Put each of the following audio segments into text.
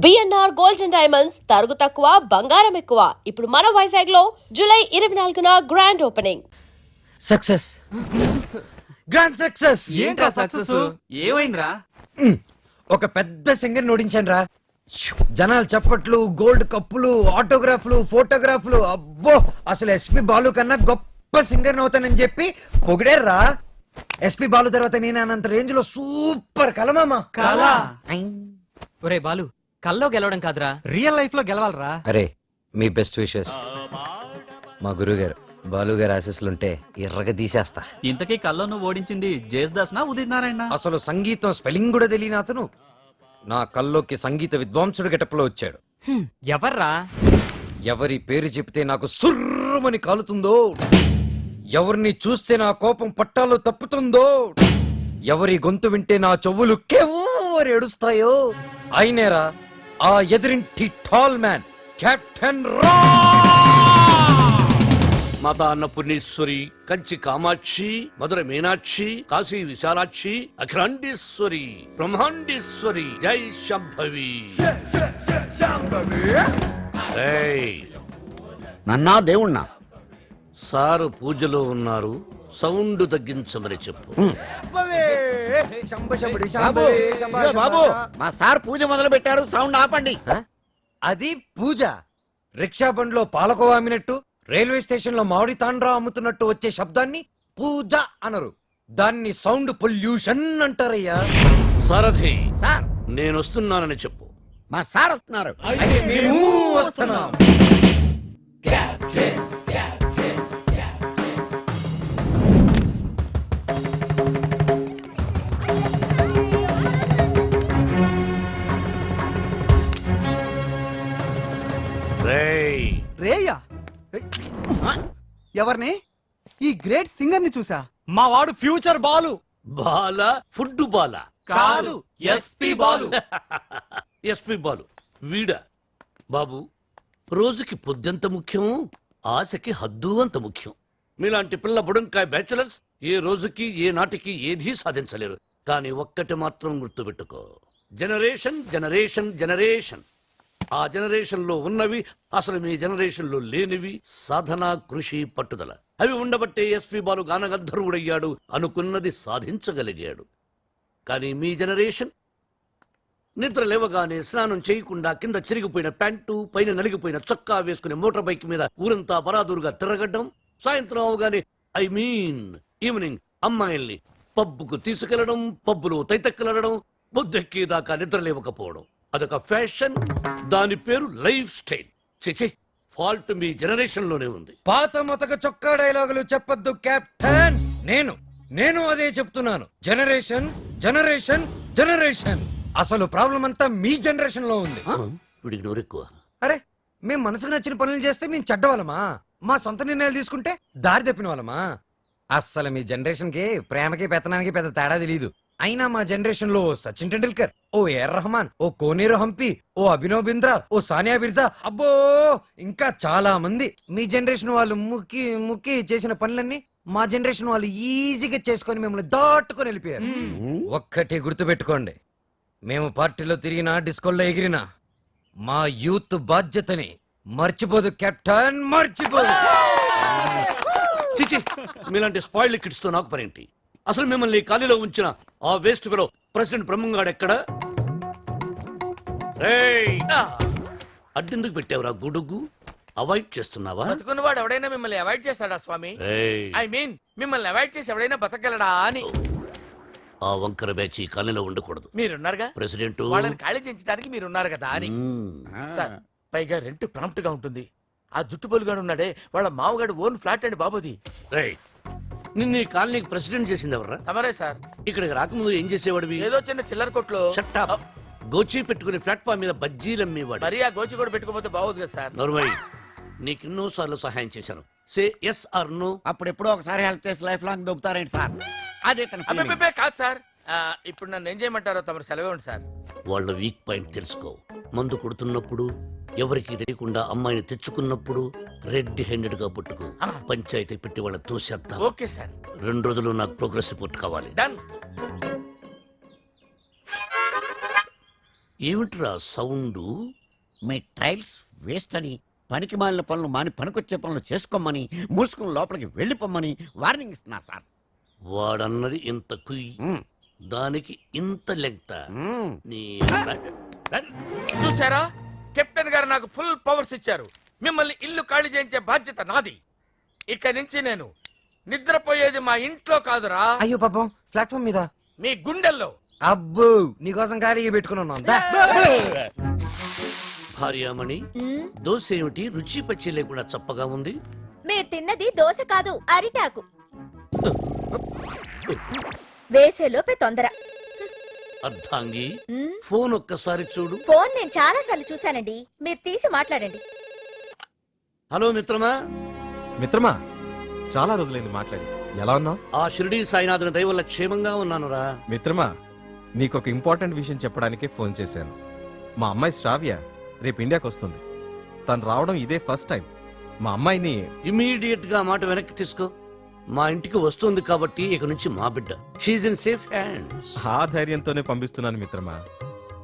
BNR gold and diamonds తరుగు తక్కువ బంగారం ఎక్కువ. ఇప్పుడు మన వైజాగ్ లో జూలై 24న grand opening. Success, grand success. ఏంట్రా సక్సెస్? ఏమైందిరా? ఒక పెద్ద సింగర్ ఓడించాను రా. జనాలు చప్పట్లు, గోల్డ్ కప్పులు, ఆటోగ్రాఫ్లు, ఫోటోగ్రాఫ్లు. అబ్బో, అసలు ఎస్పి బాలు కన్నా గొప్ప సింగర్ అవుతానని చెప్పి పొగిడారా. ఎస్పి బాలు తర్వాత నేను అనంత రేంజ్ లో సూపర్ కలమామా. కళ? ఒరే బాలు, కల్లో గెలవడం కాదురా, రియల్ లైఫ్ లో గెలవాలరా. అరే, మీ బెస్ట్ విషెస్. మా గురువు గారు బాలు గారు ఆశీస్సులుంటే ఎర్రగా తీసేస్తా. ఇంతకీ కల్లో నువ్వు ఓడించింది జయసుదాస్ నా ఉదిత్ నారాయణ? అసలు సంగీతం స్పెల్లింగ్ కూడా తెలియని అతను నా కల్లోకి సంగీత విద్వాంసుడు గెటప్లో వచ్చాడు. ఎవర్రా? ఎవరి పేరు చెప్తే నాకు సుర్రమని కాలుతుందో, ఎవరిని చూస్తే నా కోపం పట్టాలో తప్పుతుందో, ఎవరి గొంతు వింటే నా చెవులు కేవరి ఏడుస్తాయో ఆయనేరా, ఆ ఎదురింటి టాల్ మ్యాన్, కెప్టెన్ రా. మాతా అన్నపూర్ణేశ్వరి, కంచి కామాక్షి, మధుర మీనాక్షి, కాశీ విశాలాక్షి, అఖిలాండేశ్వరి, బ్రహ్మాండేశ్వరి, జై శంభవి. నన్నా దేవుణ్ణా? సారు పూజలో ఉన్నారు, సౌండ్ తగ్గించమని చెప్పు. బాబు, మా సార్ పూజ మొదలు పెట్టారు, సౌండ్ ఆపండి. అది పూజ. రిక్షా బండ్లో పాలకోవా అమ్మినట్టు, రైల్వే స్టేషన్ లో మామిడి తాండ్రా అమ్ముతున్నట్టు వచ్చే శబ్దాన్ని పూజ అనరు, దాన్ని సౌండ్ పొల్యూషన్ అంటారయ్యా. సారథి, సార్ నేను వస్తున్నానని చెప్పు. మా సార్ వస్తున్నారు. మేము వస్తున్నాం. రేయా, ఎవరిని? ఈ గ్రేట్ సింగర్ ని చూసా. మా వాడు ఫ్యూచర్ బాలు. బాల ఫుడ్ బాల కాదు, ఎస్పి బాలు. ఎస్పి బాలు వీడా? బాబు, రోజుకి పొద్దెంత ముఖ్యం, ఆశకి హద్దు అంత ముఖ్యం. మీలాంటి పిల్ల బుడంకాయ బ్యాచులర్స్ ఏ రోజుకి ఏ నాటికి ఏదీ సాధించలేరు. కానీ ఒక్కటి మాత్రం గుర్తుపెట్టుకో, జనరేషన్ జనరేషన్ జనరేషన్. ఆ జనరేషన్ లో ఉన్నవి అసలు మీ జనరేషన్ లో లేనివి సాధన, కృషి, పట్టుదల. అవి ఉండబట్టే ఎస్పి బాలు గానగంధర్వుడయ్యాడు, అనుకున్నది సాధించగలిగాడు. కానీ మీ జనరేషన్ నిద్ర లేవగానే స్నానం చేయకుండా కింద చిరిగిపోయిన ప్యాంటు, పైన నలిగిపోయిన చొక్కా వేసుకుని మోటార్ బైక్ మీద ఊరంతా బరాదూరుగా తిరగడం, సాయంత్రం అవగానే ఈవినింగ్ అమ్మాయిల్ని పబ్బుకు తీసుకెళ్లడం, పబ్బులో తైతక్కలడం, బొద్దెక్కేదాకా నిద్ర లేవకపోవడం. అదొక ఫ్యాషన్, దాని పేరు లైఫ్ స్టైల్. చిచి, ఫాల్ట్ మీ జనరేషన్ లోనే ఉంది. పాత మొతక చొక్కా డైలాగులు చెప్పొద్దు కెప్టెన్. నేను అదే చెప్తున్నాను. Generation generation generation. అసలు ప్రాబ్లం అంతా మీ జనరేషన్ లో ఉంది. వీడికి నోరెక్కువ. అరే, మేము మనసుకు నచ్చిన పనులు చేస్తే మేము చెడ్డవాళ్ళమా? మా సొంత నిర్ణయాలు తీసుకుంటే దారి తప్పిన వాళ్ళమా? అస్సలు మీ జనరేషన్ కి ప్రేమకి పెత్తనానికి పెద్ద తేడా తెలీదు. అయినా మా జనరేషన్ లో సచిన్ టెండూల్కర్, ఓ ఏఆర్ రెహమాన్, ఓ కోనేరు హంపి, ఓ అభినవ్ బింద్రా, ఓ సానియా మిర్జా, అబ్బో ఇంకా చాలా మంది. మీ జనరేషన్ వాళ్ళు ముక్కి చేసిన పనులన్నీ మా జనరేషన్ వాళ్ళు ఈజీగా చేసుకొని మిమ్మల్ని దాటుకొని వెళ్ళిపోయారు. ఒక్కటి గుర్తుపెట్టుకోండి, మేము పార్టీలో తిరిగినా, డిస్కోల్లో ఎగిరినా మా యూత్ బాధ్యతని మర్చిపోదు కెప్టెన్, మర్చిపోదు. చిచి, మీలాంటి స్పాయిల్డ్ కిడ్స్ తో నాకు పనేంటి? అసలు మిమ్మల్ని ఖాళీలో ఉంచిన ఆ వేస్ట్ ఫెలో ప్రెసిడెంట్ బ్రహ్మంగాడు ఎక్కడ? అడ్డెందుకు పెట్టావురా గుడుగు? అవాయిడ్ చేస్తున్నావా? బతుకున్నవాడు ఎవడైనా మిమ్మల్ని అవాయిడ్ చేస్తాడా స్వామి? ఐ మీన్ మిమ్మల్ని అవాయిడ్ చేసి ఎవడైనా బతకగలడా అని. ఆ వంకర బ్యాచ్ ఈ ఖాళీలో ఉండకూడదు. మీరున్నారుగా ప్రెసిడెంట్, వాళ్ళని ఖాళీ చేయించడానికి మీరున్నారు కదా అని. సార్, పైగా రెంట్ ప్రాంప్ట్ గా ఉంటుంది. ఆ జుట్టుబొలుగాడు ఉన్నాడే, వాళ్ళ మామగాడు ఓన్ ఫ్లాట్ అండి బాబుది. నిన్న ఈ కాలనీకి ప్రెసిడెంట్ చేసింది ఎవర్రా? తమరే సార్. ఇక్కడికి రాకముందు ఏం చేసేవాడివి? ఏదో చిన్న చిల్లర కొట్లో గోచి పెట్టుకుని ప్లాట్ఫామ్ మీద బజ్జీలు అమ్మేవాడు. మరి ఆ గోచి కూడా పెట్టుకోపోతే బాగోదు కదా సార్. నర్మయ్, నీకు ఎన్నో సార్లు సహాయం చేశాను. Say yes or no. అప్పుడు ఎప్పుడో ఒకసారి హెల్ప్ చేసి లైఫ్ లాంగ్ దొబ్బుతారేంటి సార్? అదే కాదు సార్. ఇప్పుడు నన్ను ఏం చేయమంటారో తమరు సెలవు సార్. వాళ్ళ వీక్ పాయింట్ తెలుసుకో. మందు కొడుతున్నప్పుడు, ఎవరికి తెలియకుండా అమ్మాయిని తెచ్చుకున్నప్పుడు రెడ్ హ్యాండెడ్ గా పట్టుకో. పంచాయతీ పెట్టి వాళ్ళ తోసేద్దాం. Okay sir. 2 రోజులు నాకు ప్రోగ్రెస్ రిపోర్ట్ కావాలి. డన్. ఏమిట్రా సౌండ్? మీ ట్రయల్స్ వేస్ట్ అని, పనికి మాలిన పనులు మాని పనికొచ్చే పనులు చేసుకోమని, మూసుకుని లోపలికి వెళ్ళిపోమ్మని వార్నింగ్ ఇస్తున్నా సార్. వాడన్నది ఇంత కుయ్, మ్మ్. దానికి ఇంత లెంగ్త. మ్మ్. నీ చూసారా, కెప్టెన్ గారు నాకు ఫుల్ పవర్స్ ఇచ్చారు. మిమ్మల్ని ఇల్లు ఖాళీ చేయించే బాధ్యత నాది. ఇక నుంచి నేను నిద్రపోయేది మా ఇంట్లో కాదురా, అయ్యో పాపం ప్లాట్ఫామ్ మీద. మీ గుండెల్లో. అబ్బో నీకోసం ఖాళీగా పెట్టుకుని ఉన్నాం దా. భార్యామణి, దోశ ఏమిటి రుచి పచ్చి లేకుండా చప్పగా ఉంది? మీరు తిన్నది దోశ కాదు, అరిటాకు. వేసేలోపే తొందర. అర్ధాంగి, ఫోన్ ఒక్కసారి చూడు. ఫోన్ నేను చాలా సార్లు చూశానండి, మీరు తీసి మాట్లాడండి. హలో మిత్రమా. మిత్రమా, చాలా రోజులైంది మాట్లాడి. ఎలా ఉన్నావు? ఆ షిరిడీ సాయినాథుని దయ వల్ల క్షేమంగా ఉన్నానురా. మిత్రమా, నీకొక ఇంపార్టెంట్ విషయం చెప్పడానికే ఫోన్ చేశాను. మా అమ్మాయి శ్రావ్య రేపు ఇండియాకి వస్తుంది. తను రావడం ఇదే ఫస్ట్ టైం. మా అమ్మాయిని ఇమీడియట్ గా మాట వెనక్కి తీసుకో. మా ఇంటికి వస్తుంది కాబట్టి ఇక నుంచి మా బిడ్డ. She's in safe hands. ఆ ధైర్యంతోనే పంపిస్తున్నాను మిత్రమా.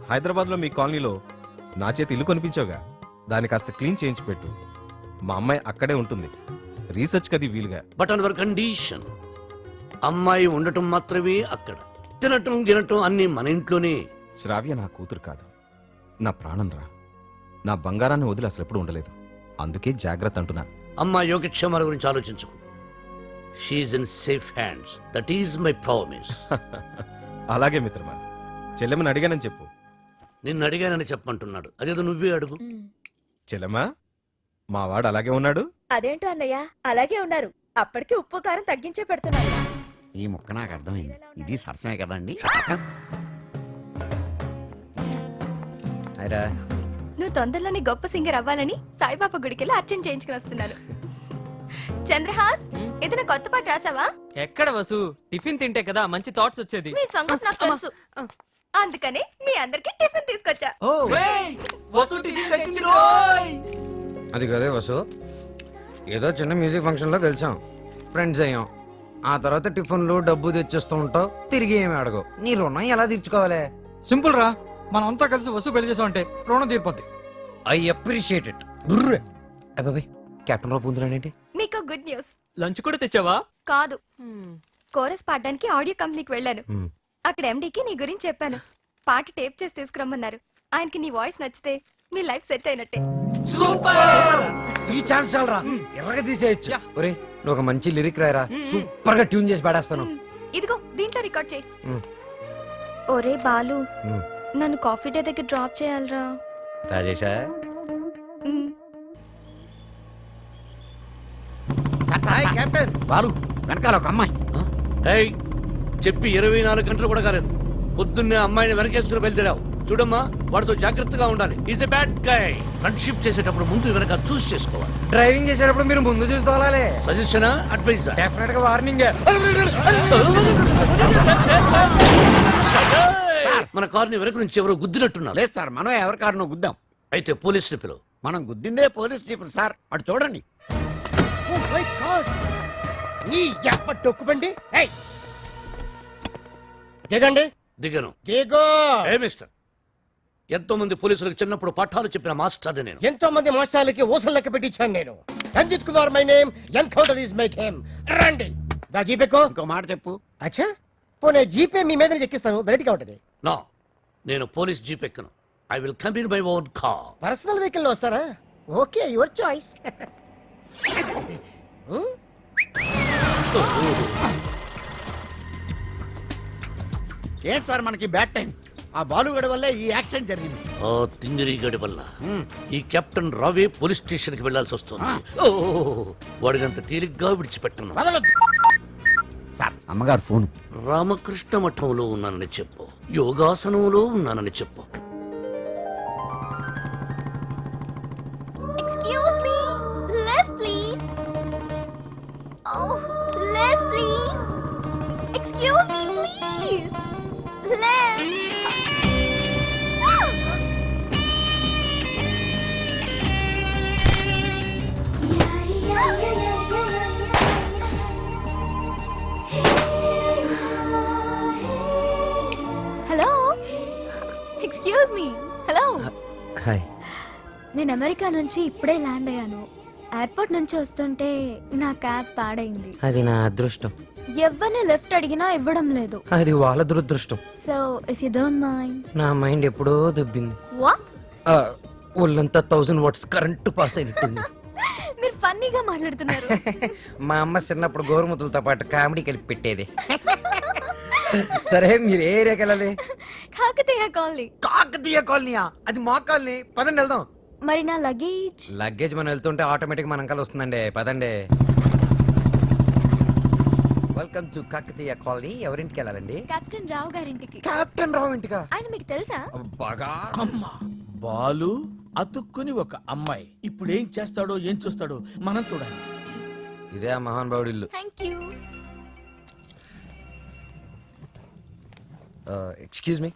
హైదరాబాద్ లో మీ కాలనీలో నా చేతి ఇల్లు కొనిపించావుగా, దాన్ని కాస్త క్లీన్ చేయించి పెట్టు. మా అమ్మాయి అక్కడే ఉంటుంది, రీసెర్చ్ కది వీలుగా. బట్ అండర్ కండిషన్, అమ్మాయి ఉండటం మాత్రమే అక్కడ, తినటం గినటం అన్ని మన ఇంట్లోనే. శ్రావ్య నా కూతురు కాదు, నా ప్రాణం రా. నా బంగారాన్ని వదిలి అసలు ఎప్పుడు ఉండలేదు. అందుకే జాగ్రత్త అంటున్నా. అమ్మాయి యోగక్షేమాల గురించి ఆలోచించుకో. She's in safe hands. That is my promise. అలాగే మిత్రమా. చెల్లెమని అడిగానని చెప్పు. నిన్ను అడిగానని చెప్పమంటున్నాడు. అదేదో నువ్వే అడుగు. చెల్లెమా, మా వాడు అలాగే ఉన్నాడు. అదేంటో అన్నయ్య, అలాగే ఉన్నారు. అప్పటికి ఉప్పు కారం తగ్గించే పెడుతున్నారు. ఈ ముక్క నాకు అర్థమైంది. ఇది సరసమే కదండి. నువ్వు తొందరలోనే గొప్ప సింగర్ అవ్వాలని సాయిబాబా గుడికెళ్ళి అర్చన చేయించుకుని వస్తున్నాను. చంద్రహాస్, ఏదైనా కొత్త పాట రాసావా? ఎక్కడ వసు, టిఫిన్ తింటే కదా మంచి థాట్స్ వచ్చేది. మీ సంగతి నాకు తెలుసు, అందుకనే మీ అందరికి టిఫిన్ తీసుకొచ్చా. వసు టిఫిన్ తెచ్చింది. అది కదే వసు, ఏదో చిన్న మ్యూజిక్ ఫంక్షన్ లో కలిసాం, ఫ్రెండ్స్ అయ్యాం. ఆ తర్వాత టిఫిన్లు డబ్బు తెచ్చేస్తూ ఉంటావు, తిరిగి ఏమి అడగవు. నీ రుణం ఎలా తీర్చుకోవాలి? సింపుల్ రా, మనం అంతా కలిసి వసు పెళ్లి చేసామంటే రుణం తీరిపోద్ది. I appreciate it. అబ్బాయి కెప్టెన్ రావు పొందులాడేంటి? మీకు గుడ్ న్యూస్. లంచ్ కూడా తెచ్చావా? కాదు, కోరస్ పాడడానికి ఆడియో కంపెనీకి వెళ్ళాను. అక్కడ ఎండీకి నీ గురించి చెప్పాను. పాట టేప్ చేసి తీసుకురమ్మన్నారు. ఆయనకి నీ వాయిస్ నచ్చితే మీ లైఫ్ సెట్ అయినట్టే. ఈ ఛాన్స్ చాలరా, ఎర్రగా తీసేయచ్చు. ఒరే నువ్వు ఒక మంచి లిరిక్ రాయరా, సూపర్ గా ట్యూన్ చేసి పాడేస్తాను. ఇదిగో దీంట్లో రికార్డ్ చేయి. ఒరే బాలు, నన్ను కాఫీ డే దగ్గర డ్రాప్ చేయాలరా. రాజేశా, కెప్టెన్ బాలు, వెనకాల ఒక అమ్మాయి. ఏయ్, చెప్పి 24 గంటలు కూడా కాలేదు. పొద్దున్నే అమ్మాయిని వెనకేసుకుని బయలుదేరావు. చూడమ్మా, వాడితో జాగ్రత్తగా ఉండాలి. Is a bad guy. Friendship చేసేటప్పుడు ముందు వెనక చూస్ చేసుకోవాలి. డ్రైవింగ్ చేసేటప్పుడు మీరు ముందు చూసుకోవాలి. Suggestion, advice? డెఫినెట్ గా వార్నింగ్. మన కారుని వెనక నుంచి ఎవరో గుద్దినట్టున్నారు. లేదు సార్, మనం ఎవరి కారునో గుద్దాం. అయితే పోలీసులు పిలువు. మనం గుద్దిందే పోలీస్ జీపులు సార్, అటు చూడండి. డొక్కుబండి దిగండి. దిగను. దిగో. ఏ మిస్టర్, ఎంతో మంది పోలీసులకు చిన్నప్పుడు పాఠాలు చెప్పిన మాస్టర్ నేను. ఎంతో మంది మోసాలకి ఊసలు లెక్క పెట్టించాను నేను. Ranjith Kumar my name, encounter is my game. రండి. దా జీపేకో. ఇంకో మాట చెప్పు. అచ్చా, పోనీ జీపే మీ మీద ఎక్కిస్తాను, వెరైటీగా ఉంటది. నా, నేను పోలీస్ జీప్ ఎక్కను. I will come in my own car. Personal vehicle లో వస్తారా? Okay, your choice. ఏంటి సార్ మనకి బ్యాడ్ టైం? ఆ బాలుగడ వల్లే ఈ యాక్సిడెంట్ జరిగింది. ఆ తింగిరి గడి వల్ల ఈ కెప్టెన్ రావే పోలీస్ స్టేషన్ కి వెళ్లాల్సి వస్తుంది. వాడినంత తేలిగ్గా విడిచిపెట్టను. సార్, అమ్మగారు ఫోన్. రామకృష్ణ మఠంలో ఉన్నానని చెప్పు, యోగాసనంలో ఉన్నానని చెప్పు. Excuse me, left please. Oh, left please. Excuse me please. Left. Hello, excuse నేను అమెరికా నుంచి ఇప్పుడే ల్యాండ్ అయ్యాను. ఎయిర్పోర్ట్ నుంచి వస్తుంటే నా క్యాబ్ పాడైంది. అది నా అదృష్టం. ఎవరిని లిఫ్ట్ అడిగినా ఇవ్వడం లేదు. అది వాళ్ళ దురదృష్టం. So if you don't mind. నా మైండ్ ఎప్పుడో దబ్బింది. వాట్? ఒళ్ళంతా 1000 వాట్స్ కరెంటు పాస్ అయినట్టుంది. మీరు ఫన్నీగా మాట్లాడుతున్నారు. మా అమ్మ చిన్నప్పుడు గోరుముతులతో పాటు కామెడీ కలిపి పెట్టేది. సరే మీరు ఏ ఏరియాకి వెళ్ళాలి? కాకతీయ కాలనీ. కాకతీయ కాలనీయా? అది మా కాలనీ. పదండి వెళ్దాం. మరి నా లగేజ్? లగేజ్ మనం వెళ్తుంటే ఆటోమేటిక్ మన అంకల్ వస్తుందండి. పదండి. Welcome to Kakatiya colony. ఎవరింటికి వెళ్ళాలండి? కెప్టెన్ రావు గారింటికి. కెప్టెన్ రావు ఇంటికా? ఆయన మీకు తెలుసా? బాగా. అమ్మా బాలు అతుక్కుని ఒక అమ్మాయి ఇప్పుడు ఏం చేస్తాడో ఏం చూస్తాడో మనం చూడాలి. ఇదే ఆ మహానుభావుడి ఇల్లు. Thank you. Excuse me.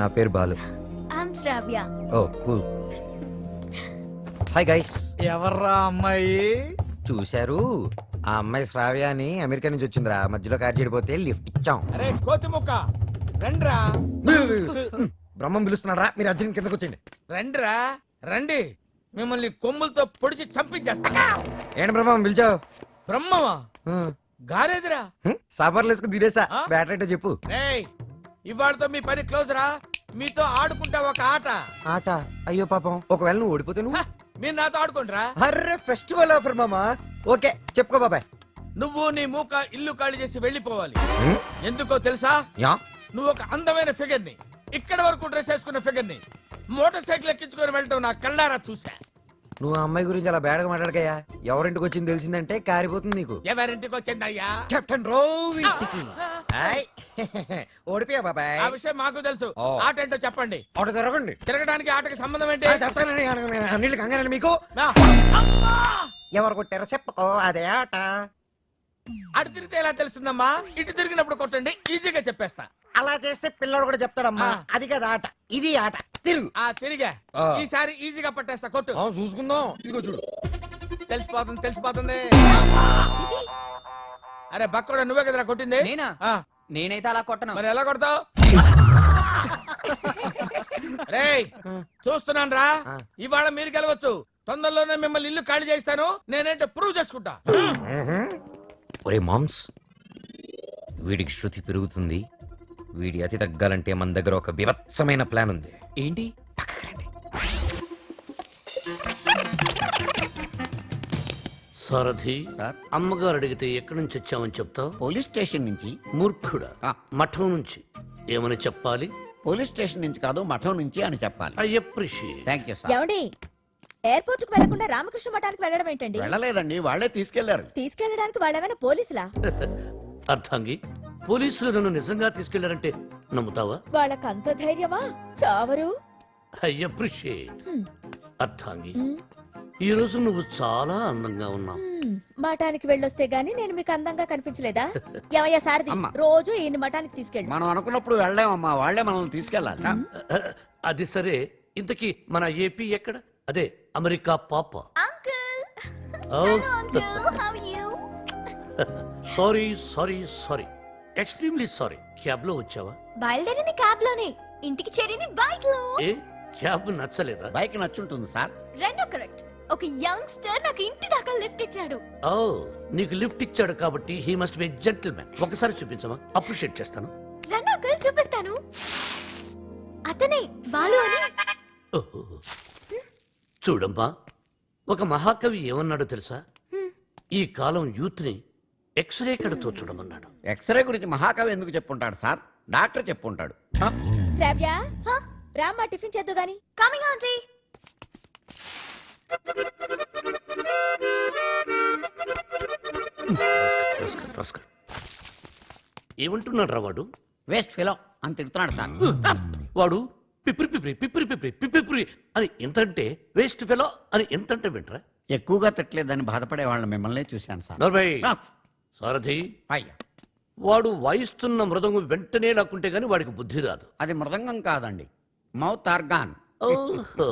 నా పేరు Balu. I'm Shravya. Oh cool. Hi guys. ఎవర్రా అమ్మాయి? చూశారు, ఆ అమ్మాయి శ్రావ్య అని అమెరికా నుంచి వచ్చిందిరా. మధ్యలో కారు చెడిపోతే లిఫ్ట్ ఇచ్చాం. అరే కోతిముక్క రండ్రా. బ్రహ్మం పిలుస్తున్నారా? మీరు అర్జున్ కిందకు వచ్చండి. రండ్రా రండి, మిమ్మల్ని కొమ్ములతో పొడిచి చంపించేస్తా. ఏంటి బ్రహ్మం పిలిచావు? బ్రహ్మమా? గారేదిరా. సాబార్లు వేసుకుని తీరేసా. ఆ? బ్యాటరీ చెప్పు. రేయ్ ఇవాళతో మీ పని క్లోజ్ రా. మీతో ఆడుకుంటా ఒక ఆట. ఆట? అయ్యో పాపం, ఒకవేళ నువ్వు ఓడిపోతే నువ్వు? హ, మీరు నాతో ఆడుకుంటారా? అర్రే ఫెస్టివల్ ఆఫర్ మామా. ఓకే చెప్పుకో బాబాయ్. నువ్వు నీ మూక ఇల్లు ఖాళీ చేసి వెళ్ళిపోవాలి. హ్మ్? ఎందుకో తెలుసా? యా. నువ్వు ఒక అందమైన ఫిగర్ ని, ఇక్కడ వరకు డ్రెస్ వేసుకున్న ఫిగర్ ని మోటార్ సైకిల్ ఎక్కించుకొని వెళ్ళటం నా కళ్ళారా చూసా. నువ్వు ఆ అమ్మాయి గురించి అలా బేడగా మాట్లాడకయ్యా. ఎవరింటికి వచ్చింది తెలిసిందంటే కారిపోతుంది నీకు. ఎవరింటికి వచ్చిందయ్యా? కెప్టెన్ రోవ్ ఇంటికి. హాయ్. ఓడిపోయా బాబాయ్. ఆ విషయం మాకు తెలుసు. ఓ. ఆట ఏంటో చెప్పండి. ఆట తిరగండి. తిరగడానికి ఆటకి సంబంధం ఏంటి? చెప్తానండి. అన్నిళ్ళు కంగారండి మీకు. నా. అమ్మా! ఎవరు కొట్టారో చెప్పుకో, అదే ఆట. అటు తిరిగితే ఎలా తెలుస్తుందమ్మా? ఇటు తిరిగినప్పుడు కొట్టండి, ఈజీగా చెప్పేస్తా. అలా చేస్తే పిల్లడు కూడా చెప్తాడమ్మా. ఆ. అది కదా ఆట, ఇది ఆట. తిరుగు. ఆ తిరిగా ఆ. ఈసారి ఈజీగా పట్టేస్తా. కొట్టు. చూసుకుందాం. ఇదిగో చూడు. తెలిసిపోతుంది తెలిసిపోతుంది. అరే బక్కడా, నువ్వే కదరా కొట్టింది? నేనా? ఆ, నేనైతే అలా కొట్టను. మరి ఎలా కొడతావు? రేయ్ చూస్తున్నాను రా. ఆ. ఇవాళ మీరు గెలవచ్చు. తొందరలోనే మిమ్మల్ని ఇల్లు ఖాళీ చేస్తాను. నేనేంటో ప్రూవ్ చేసుకుంటా. ఒరే మామ్స్, వీడికి శృతి పెరుగుతుంది. వీడి అతి తగ్గాలంటే మన దగ్గర ఒక వివత్సమైన ప్లాన్ ఉంది. ఏంటి? సారథి, సార్ అమ్మగారు అడిగితే ఎక్కడి నుంచి వచ్చామని చెప్తావు? పోలీస్ స్టేషన్ నుంచి. మూర్ఖుడా. ఆ. మఠం నుంచి ఏమని చెప్పాలి? పోలీస్ స్టేషన్ నుంచి కాదు, మఠం నుంచి అని చెప్పాలి. I appreciate. Thank you sir. ఏమండి, ఎయిర్పోర్ట్ కు వెళ్లకుండా రామకృష్ణ మఠానికి వెళ్ళడం ఏంటండి? వెళ్ళలేదండి, వాళ్ళే తీసుకెళ్లారు. తీసుకెళ్ళడానికి వాళ్ళేమైనా పోలీసులా? అర్థంగి, పోలీసులు నన్ను నిజంగా తీసుకెళ్లారంటే నమ్ముతావా? వాళ్ళకి అంత ధైర్యమా? చావరు. I appreciate. హ్మ్. అర్థంగి, హ్మ్. ఈ రోజు నువ్వు చాలా అందంగా ఉన్నావు. హ్మ్. మఠానికి వెళ్ళొస్తే గానీ నేను మీకు అందంగా కనిపించలేదా? ఏమయ్యా సారథి, అమ్మా. రోజు ఈయన మఠానికి తీసుకెళ్ళి. మనం అనుకున్నప్పుడు వెళ్ళామమ్మా, వాళ్ళే మనల్ని తీసుకెళ్ళాలి. అది సరే, ఇంతకీ మన ఏపీ ఎక్కడ? అదే అమెరికా పాప. Uncle. Oh. Hello uncle, how are you? Sorry sorry sorry, extremely sorry. Cab లో వచ్చావా? బయలుదేరింది క్యాబ్ లోనే, ఇంటికి చేరింది బైక్ లో. ఏ క్యాబ్ నచ్చలేదా? బైక్ నచ్చుంటుంది సార్. రెండో కరెక్ట్. ఒక యంగ్స్టర్ నాకు ఇంటి దాకా లిఫ్ట్ ఇచ్చాడు. ఓ, నీకు లిఫ్ట్ ఇచ్చాడు కాబట్టి హీ మస్ట్ బి జెంటిల్మెన్. ఒకసారి చూపించమా, అప్రిషియేట్ చేస్తాను. రెండో అంకుల్ చూపిస్తాను. అతనే బాలు అని. ఓహో. చూడమ్మా, ఒక మహాకవి ఏమన్నాడో తెలుసా? హ్మ్. ఈ కాలం యూత్ ని ఎక్స్రే కడతో చూడమన్నాడు. ఎక్స్రే గురించి మహాకవి ఎందుకు చెప్పుంటాడు సార్? డాక్టర్ చెప్పుంటాడు. హ? శ్రావ్య, హ? రామ్మా టిఫిన్ చేద్దు గాని. Coming aunty. ఏమంటున్నాడు రా వాడు? వేస్ట్ ఫెలో అని తిడుతున్నాడు సార్. వాడు పిప్రి పిప్రి పిప్రి పిప్రి పిప్రి అని ఎంతంటే వేస్ట్ ఫెలో అని ఎంతంటే వింటరా? ఎక్కువగా తిట్టలేదని బాధపడే వాళ్ళని మిమ్మల్ని చూశాను సార్. నర్వై ఆ, సారథి, అయ్యా, వాడు వాయిస్తున్న మృదంగం వెంటనే లాక్కుంటే గాని వాడికి బుద్ధి రాదు. అది మృదంగం కాదండి, మౌత్ ఆర్గాన్. ఓహో,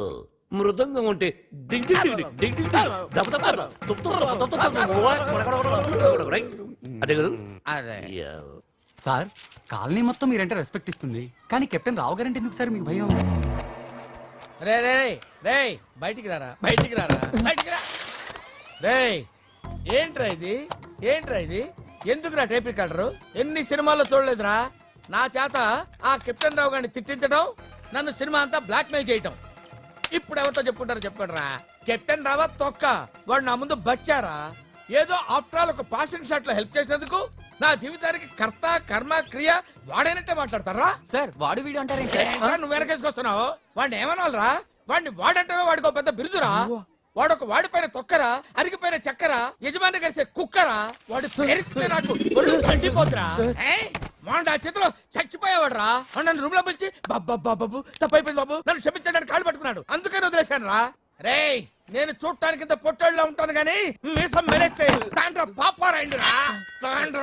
మృదంగం అంటే డింగ్ డింగ్ డింగ్ డింగ్ డింగ్ డింగ్ దబ దబ దబ తుప్ తుప్ దబ దబ దబ. రైట్? అదే కదా? అదే యా. సార్, కాలనీ మొత్తం మీరంటే రెస్పెక్ట్ ఇస్తుంది, కానీ కెప్టెన్ రావు గారంటే ఎందుకు సార్ మీకు భయం? రే రే రే బయటికి రారా బయటికి రారా బయటికి రా రే ఏంట్రా ఇది ఎందుకురా టేప్ రికార్డరు ఎన్ని సినిమాల్లో చూడలేదురా నా చేత ఆ కెప్టెన్ రావు గారిని తిట్టించడం నన్ను సినిమా అంతా బ్లాక్ మెయిల్ చేయటం ఇప్పుడు ఎవరితో చెప్పుకుంటారో చెప్పండి రా కెప్టెన్ రావా తొక్క వాడు నా ముందు బచ్చారా ఏదో ఆఫ్టర్ ఆల్ ఒక పాసింగ్ షాట్ లో హెల్ప్ చేసినందుకు నా జీవితానికి కర్త కర్మ క్రియ వాడైనట్టే మాట్లాడతారా సార్ వాడు వీడు ఏంట్రా నువ్వు వెనకేసుకొస్తున్నావు వాడిని ఏమనాలరా వాడిని వాడంటే వాడికి ఒక పెద్ద బిరుదురా వాడొక వాడిపైన తొక్కరా అరిగిపోయిన చక్కరా యజమాని కలిసే కుక్కరా వాడి పేరు నాకు ఒళ్ళు మండిపోతురా వాడు ఆ చేతిలో చచ్చిపోయేవాడు రా నన్ను రూమ్ లో పిలిచి బాబు తప్పైపోయింది బాబు నన్ను క్షమించడానికి కాళ్ళు పట్టుకున్నాడు అందుకని వదిలేశాను రా రే నేను చూడటానికి ఇంత పొట్టోళ్ళ ఉంటాను గానీ వీసం మెలేస్తే తాండ్ర పాపారాయండి రా తాండ్ర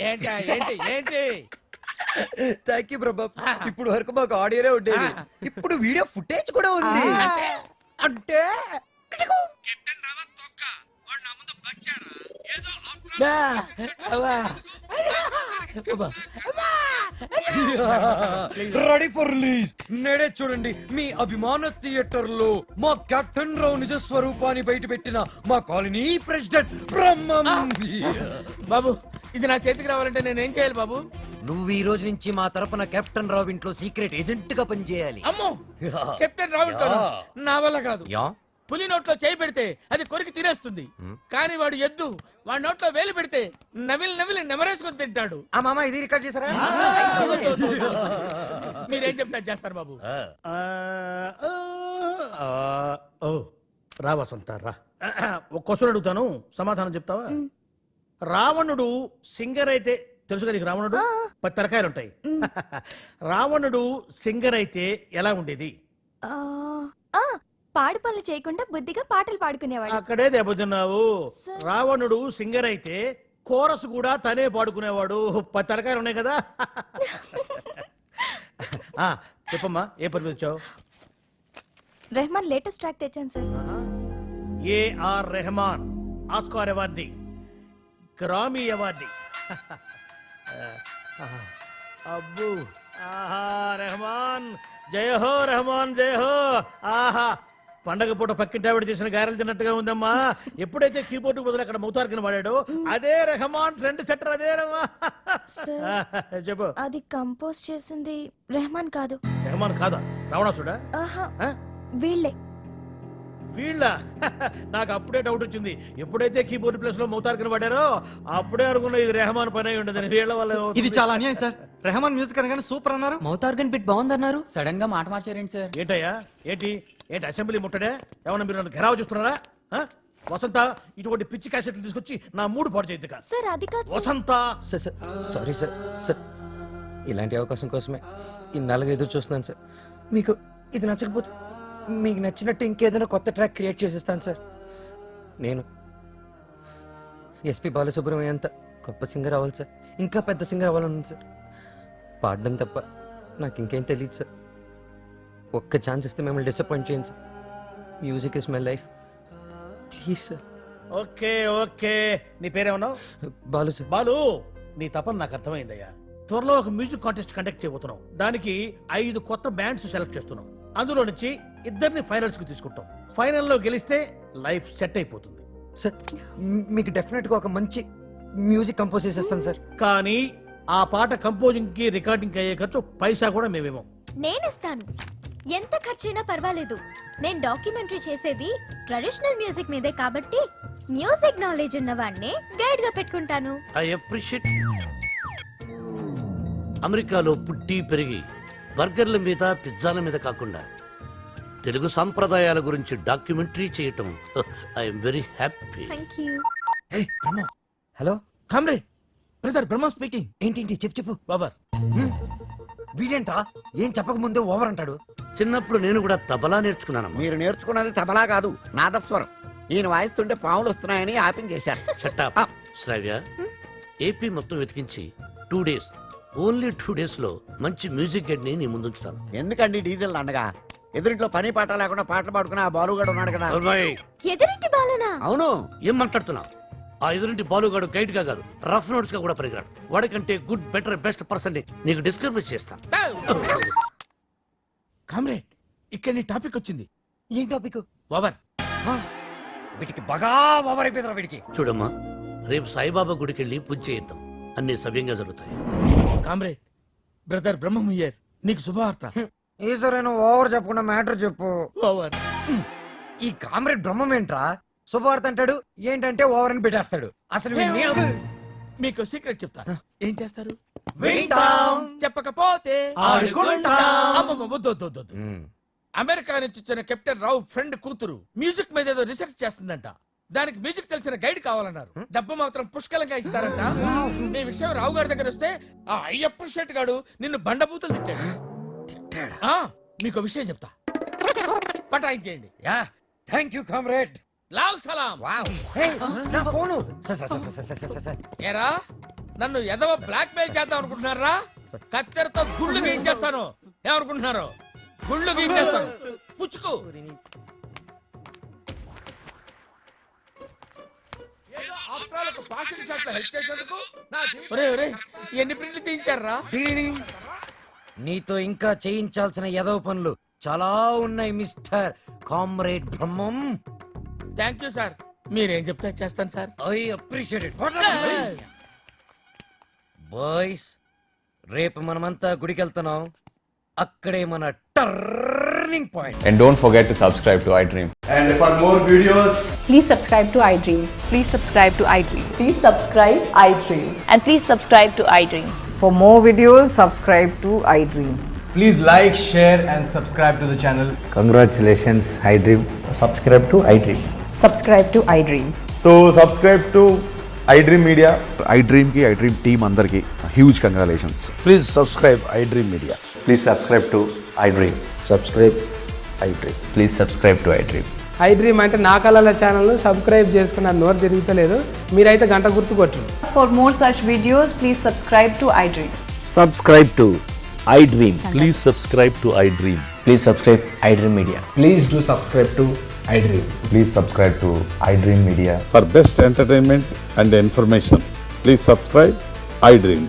ఏంటి ఏంటి ఏంటి థ్యాంక్ యూ ప్రభా ఇప్పుడు వరకు మాకు ఆడియోనే ఉండేది ఇప్పుడు వీడియో ఫుటేజ్ కూడా ఉంది అంటే రెడీ ఫర్ రిలీజ్ నేడే చూడండి మీ అభిమాన థియేటర్ లో మా కెప్టెన్ రావు నిజ స్వరూపాన్ని బయట పెట్టిన మా కాలనీ ప్రెసిడెంట్ బ్రహ్మం బాబు ఇది నా చేతికి రావాలంటే నేనేం చేయాలి బాబు నువ్వు ఈ రోజు నుంచి మా తరపున కెప్టెన్ రావు ఇంట్లో సీక్రెట్ ఏజెంట్ గా పనిచేయాలి అమ్మో కెప్టెన్ రావు నా వల్ల కాదు యా పులి నోట్లో చేయి పెడితే అది కొరికి తినేస్తుంది కానీ వాడు ఎద్దు వాడి నోట్లో వేలు పెడితే నవిలి నెమరేసుకొని తింటాడు ఆ మామ ఇది రికార్డ్ చేశారా మీరేం చెప్తా చేస్తారు బాబు ఓ రా వసంత రా ఒక క్వశ్చన్ అడుగుతాను సమాధానం చెప్తావా రావణుడు సింగర్ అయితే తెలుసు నీకు రావణుడు 10 తలకాయలు ఉంటాయి రావణుడు సింగర్ అయితే ఎలా ఉండేది పాడు పనులు చేయకుండా బుద్ధిగా పాటలు పాడుకునేవాడు అక్కడే దెబ్బతిన్నావు రావణుడు సింగర్ అయితే కోరస్ కూడా తనే పాడుకునేవాడు 10 తలకాయలు ఉన్నాయి కదా చెప్పమ్మా ఏ పని వచ్చావు రెహమాన్ లేటెస్ట్ ట్రాక్ తెచ్చాను sir A R Rehman Oscar awardee Grammy awardee అబ్బు ఆహా రెహమాన్ జయ హో రెహమాన్ జయ హో ఆహా పండగ పూట పక్కింటి ఆవిడ చేసిన గారెలు తిన్నట్టుగా ఉందమ్మా ఎప్పుడైతే కీబోర్డు బదులు అక్కడ మౌతార్కిన వాడాడో అదే రెహమాన్ ఫ్రెండ్ సెటర్ అదే చెప్పు అది కంపోజ్ చేసింది రెహమాన్ కాదు రెహమాన్ కాదా రావణాసుడా వీళ్ళే వీళ్ళ నాకు అప్పుడే డౌట్ వచ్చింది ఎప్పుడైతే కీబోర్డ్ ప్లేస్ లో మౌతార్కిన వాడారో అప్పుడే అనుకున్నా ఇది రెహమాన్ పని అయి ఉండదని వీళ్ళ వల్ల ఇది చాలా అన్యాయం సార్ రెహమాన్ మ్యూజిక్ అనగానే సూపర్ అన్నారు మౌతార్గన్ బిట్ బాగుందన్నారు సడన్ గా మాట మార్చారేంటి సార్ ఏంటయ్యా ఏంటి అసెంబ్లీ ముట్టడే ఏమన్నా మీరు నన్ను ఘెరావు చూస్తున్నారా వసంత ఇటువంటి పిచ్చి క్యాసెట్లు తీసుకొచ్చి నా మూడు పాడు చేయద్దు సార్ అది కాదు వసంత సారీ సార్ సార్ ఇలాంటి అవకాశం కోసమే ఇన్నాళ్ళుగా ఎదురు చూస్తున్నాను సార్ మీకు ఇది నచ్చకపోతే మీకు నచ్చినట్టు ఇంకేదైనా కొత్త ట్రాక్ క్రియేట్ చేసేస్తాను సార్ నేను ఎస్పి బాలసుబ్రహ్మణ్యం అంత గొప్ప సింగర్ అవ్వాలి సార్ ఇంకా పెద్ద సింగర్ అవ్వాలని సార్ పాడడం తప్ప నాకు ఇంకేం తెలియదు సార్ ఒక్క ఛాన్స్ ఇస్తే మిమ్మల్ని డిసప్పాయింట్ చేయండి sir music is my life please sir okay okay నీ పేరేమన్నావు బాలు సార్ బాలు నీ తపన నాకు అర్థమైందయ్యా త్వరలో ఒక మ్యూజిక్ కాంటెస్ట్ కండక్ట్ చేయబోతున్నాం దానికి 5 కొత్త బ్యాండ్స్ సెలెక్ట్ చేస్తున్నాం అందులో నుంచి 2 ఫైనల్స్ కు తీసుకుంటాం ఫైనల్లో గెలిస్తే లైఫ్ సెట్ అయిపోతుంది సార్ మీకు డెఫినెట్ గా ఒక మంచి మ్యూజిక్ కంపోజ్ చేసేస్తాను సార్ కానీ ఆ పాట కంపోజింగ్ కి రికార్డింగ్ కి అయ్యే ఖర్చు పైసా కూడా మేమేమో నేనిస్తాను ఎంత ఖర్చైనా పర్వాలేదు నేను డాక్యుమెంటరీ చేసేది ట్రెడిషనల్ మ్యూజిక్ మీదే కాబట్టి మ్యూజిక్ నాలెడ్జ్ ఉన్నవాడిని గైడ్ గా పెట్టుకుంటాను ఐ అప్రిషియేట్ అమెరికాలో పుట్టి పెరిగి బర్గర్ల మీద పిజ్జాల మీద కాకుండా తెలుగు సాంప్రదాయాల గురించి డాక్యుమెంటరీ చేయటం I'm very happy thank you hello comrade brother Brahma speaking ఏంటి చెప్పు బాబర్ వీడేంటా ఏం చెప్పక ముందే ఓవర్ అంటాడు చిన్నప్పుడు నేను కూడా తబలా నేర్చుకున్నానమ్మా. మీరు నేర్చుకున్నది తబలా కాదు నాదస్వరం ఈయన వాయిస్తుంటే పాములు వస్తున్నాయని ఆపించేశారు షట్టప్ శ్రావ్య ఏపీ మొత్తం వెతికించి 2 days ఓన్లీ 2 days లో మంచి మ్యూజిక్ గైడ్ ని నీ ముందుంచుతాను. ఎందుకండి డీజిల్ అండగా ఎదురింట్లో పని పాట లేకుండా పాటలు పాడుకుని ఆ బాలుగాడు ఉన్నాడు కదా ఎదురింటి బాలనా అవును ఏం మాట్లాడుతున్నావు? ఆ ఎదురింటి బాలుగాడు గైడ్ గా కాదు, రఫ్ నోట్స్ గా కూడా పరిగరాడు. వాడికంటే గుడ్, బెటర్, బెస్ట్ పర్సన్ నీకు డిస్కవర్ చేస్తాను. కామ్రేడ్, ఇక్కడ నీ టాపిక్ వచ్చింది. ఏం టాపిక్? ఓవర్. వీటికి బాగా ఓవర్ అయిపోయిందిరా వీడికి. చూడమ్మా, రేపు సాయిబాబా గుడికి వెళ్ళి పూజ చేయిద్దాం, అన్ని సవ్యంగా జరుగుతాయి. కామ్రేడ్, బ్రదర్ బ్రహ్మముయ్యర్, నీకు శుభవార్త. ఈశ్వరైనా ఓవర్ చెప్పకుండా మ్యాటర్ చెప్పు. ఓవర్. ఈ కామ్రేడ్ బ్రహ్మం ఏంట్రా శుభవార్త అంటాడు, ఏంటంటే ఓవర్ అని పెట్టేస్తాడు. అసలు మీకు సీక్రెట్ చెప్తా. ఏం చేస్తారు? వింటాం. చెప్పకపోతే ఆడుకుంటాం. అమ్మమ్మ, వద్దు, వద్దు, వద్దు, వద్దు. అమెరికా నుంచి వచ్చిన కెప్టెన్ రావు ఫ్రెండ్ కూతురు మ్యూజిక్ మీద ఏదో రీసెర్చ్ చేస్తుందంట. దానికి మ్యూజిక్ తెలిసిన గైడ్ కావాలన్నారు. డబ్బు మాత్రం పుష్కలంగా ఇస్తారంట. నీ విషయం రావు గారి దగ్గర వస్తే ఆ అయ్యప్ప షెట్ గాడు నిన్ను బండబూతులు తిట్టాడు. ఆ, మీకు విషయం చెప్తా, పటాయించేయండి. Yeah, thank you comrade. లాల్ సలాం. నా ఫోను. ఏరా, నన్ను ఎదవ బ్లాక్ మెయిల్ చేద్దాం అనుకుంటున్నారా? కత్తెరతో గుళ్ళు గీయించేస్తాను. ఏమనుకుంటున్నారు? గుళ్ళు గీయించేస్తాను. పుచ్చుకు. ఎన్ని ప్రింట్లు తీయించారా? నీతో ఇంకా చేయించాల్సిన ఎదవ పనులు చాలా ఉన్నాయి mister comrade Brahmam. Thank you sir. మీరేం చెప్తే చేస్తాను sir. I appreciate it. Boys, రేపు మనమంతా గుడికి వెళ్తున్నాం. అక్కడే మన turning point. And don't forget to subscribe to iDream. And for more videos, Please subscribe to iDream. Please subscribe to iDream. Please subscribe iDream. And please subscribe to iDream. For more videos, subscribe to iDream. please like, share and subscribe to the channel. Congratulations, iDream. Subscribe to iDream. Subscribe to iDream. So subscribe to iDream Media. iDream ki iDream team andarki huge congratulations. Please subscribe iDream media. Please subscribe to iDream. Subscribe iDream. Please subscribe to iDream. iDream అంటే నా కళల channel subscribe చేసుకున్న నోరు తిరుగుతలేదు. మీరైతే గంట గుర్తు కొట్టండి. For more such videos, please subscribe to iDream. Subscribe to iDream. Please subscribe to iDream. Please subscribe iDream Media. Please do subscribe to iDream. Please subscribe to iDream Media. For best entertainment and information, please subscribe iDream.